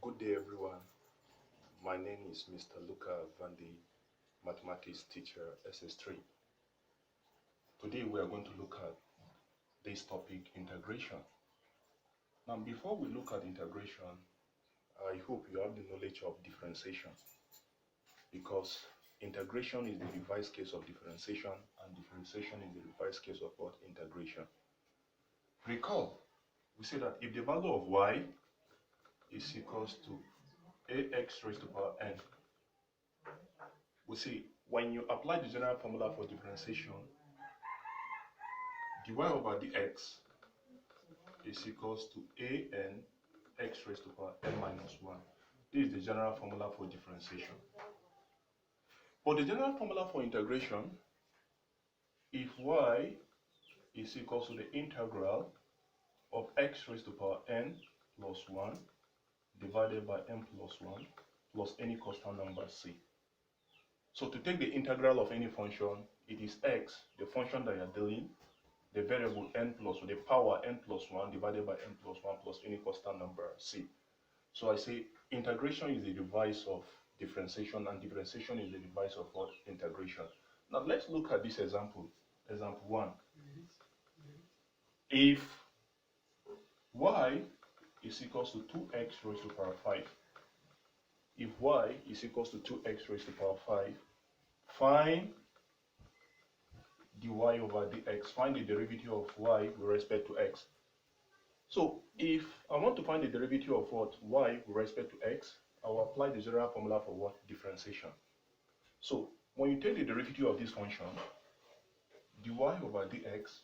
Good day, everyone. My name is Mr. Luca Vandi, mathematics teacher, SS3. Today we are going to look at this topic, integration. Now, before we look at integration, I hope you have the knowledge of differentiation, because integration is the revised case of differentiation, and differentiation is the revised case of what? Integration. Recall, we say that if the value of y is equals to ax raised to power n, we see when you apply the general formula for differentiation, dy over dx is equals to an x raised to power n minus 1. This is the general formula for differentiation. But the general formula for integration, if y is equals to the integral of x raised to power n plus 1 divided by n plus 1 plus any constant number c. So to take the integral of any function, it is x, the function that you are dealing, the variable n plus, or the power n plus 1 divided by n plus 1 plus any constant number c. So I say integration is the device of differentiation, and differentiation is the device of what? Integration. Now let's look at this example. Example 1. If y is equals to 2x raised to power 5, if y is equals to 2x raised to power 5, find dy over dx, find the derivative of y with respect to x. So if I want to find the derivative of what? Y with respect to x, I will apply the general formula for what? Differentiation. So when you take the derivative of this function, dy over dx,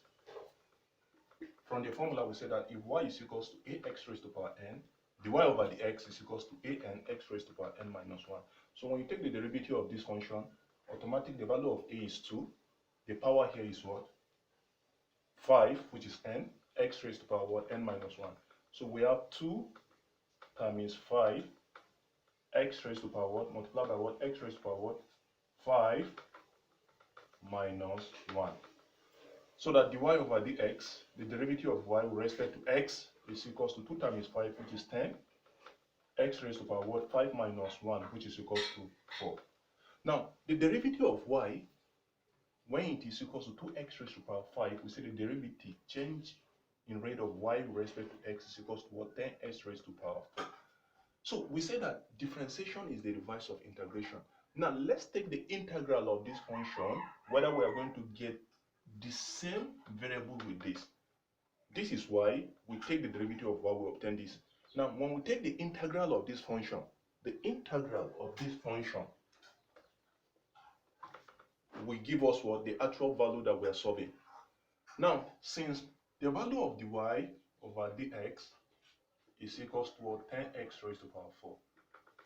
from the formula we say that if y is equals to ax raised to power n, dy over dx is equals to an x raised to power n minus 1. So when you take the derivative of this function, automatically the value of a is 2. The power here is what? 5, which is n, x raised to power what? N minus 1. So we have 2 times 5, x raised to power what? Multiplied by what? X raised to power what? 5 minus 1. So that dy over dx, the derivative of y with respect to x, is equals to 2 times 5, which is 10, x raised to power what? 5 minus 1, which is equals to 4. Now, the derivative of y, when it is equals to 2x raised to power 5, we say the derivative change in rate of y with respect to x is equals to what? 10x raised to power 4. So we say that differentiation is the reverse of integration. Now let's take the integral of this function, whether we are going to get the same variable with this. This is why we take the derivative of y, we obtain this. Now when we take the integral of this function, the integral of this function will give us what? The actual value that we are solving. Now, since the value of dy over dx is equals to what? 10x raised to power 4.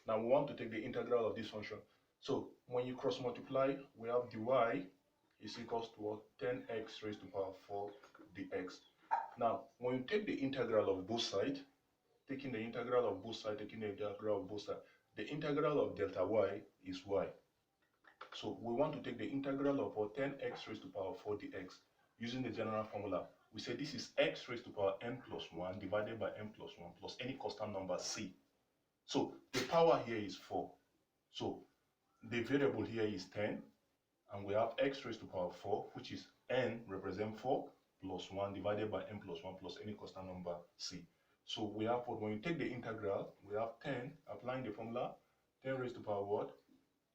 Now we want to take the integral of this function. So when you cross multiply, we have dy is equals to what? 10x raised to power 4 dx. Now when you take the integral of both sides, taking the integral of both sides, taking the integral of both sides, the integral of delta y is y. So we want to take the integral of what? 10x raised to power 4 dx using the general formula. We say this is x raised to power n plus 1 divided by n plus 1 plus any constant number c. So the power here is 4. So the variable here is 10, and we have x raised to power 4, which is n represent 4 plus 1 divided by n plus 1 plus any constant number c. So we have what? When you take the integral, we have 10, applying the formula, 10 raised to power what?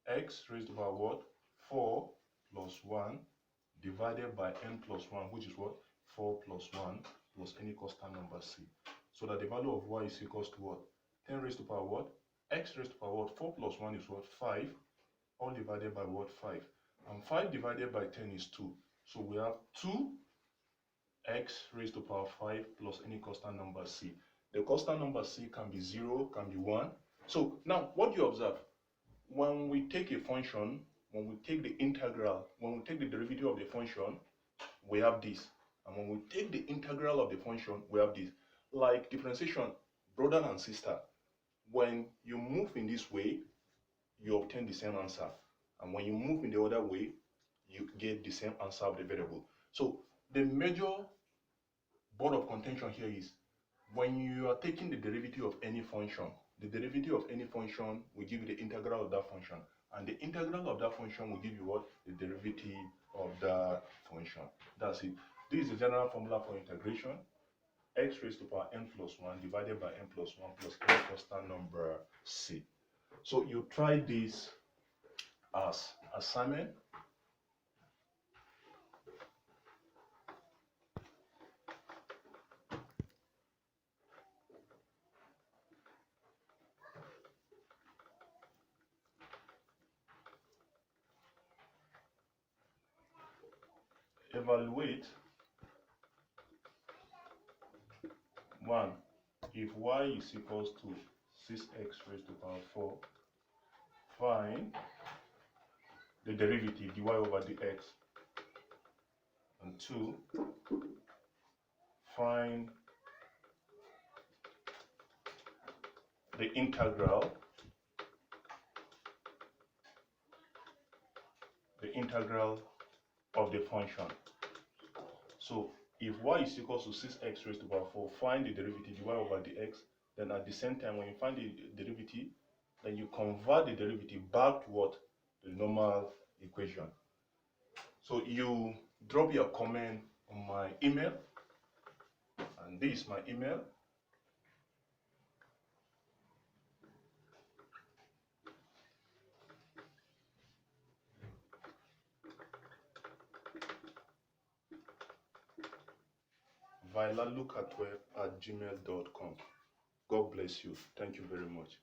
X raised to power what? 4 plus 1 divided by n plus 1, which is what? 4 plus 1 plus any constant number c. So that the value of y is equals to what? 10 raised to power what? X raised to power what? 4 plus 1 is what? 5, all divided by what? 5. And 5 divided by 10 is 2. So we have 2x raised to power 5 plus any constant number c. The constant number c can be 0, can be 1. So now what do you observe? When we take a function, when we take the integral, when we take the derivative of the function, we have this. And when we take the integral of the function, we have this. Like differentiation, brother and sister, when you move in this way, you obtain the same answer. And when you move in the other way, you get the same answer of the variable. So the major board of contention here is when you are taking the derivative of any function, the derivative of any function will give you the integral of that function. And the integral of that function will give you what? The derivative of that function. That's it. This is the general formula for integration. X raised to power n plus 1 divided by n plus 1 plus n constant number c. So you try this as assignment. Evaluate 1. If y is equals to 6x raised to power 4, find the derivative dy over dx. And 2, find the integral of the function. So if y is equals to 6x raised to power 4, find the derivative dy over dx. Then at the same time, when you find the derivative, then you convert the derivative back to what? The normal equation. So you drop your comment on my email, and this is my email. violalukatwe@gmail.com. God bless you. Thank you very much.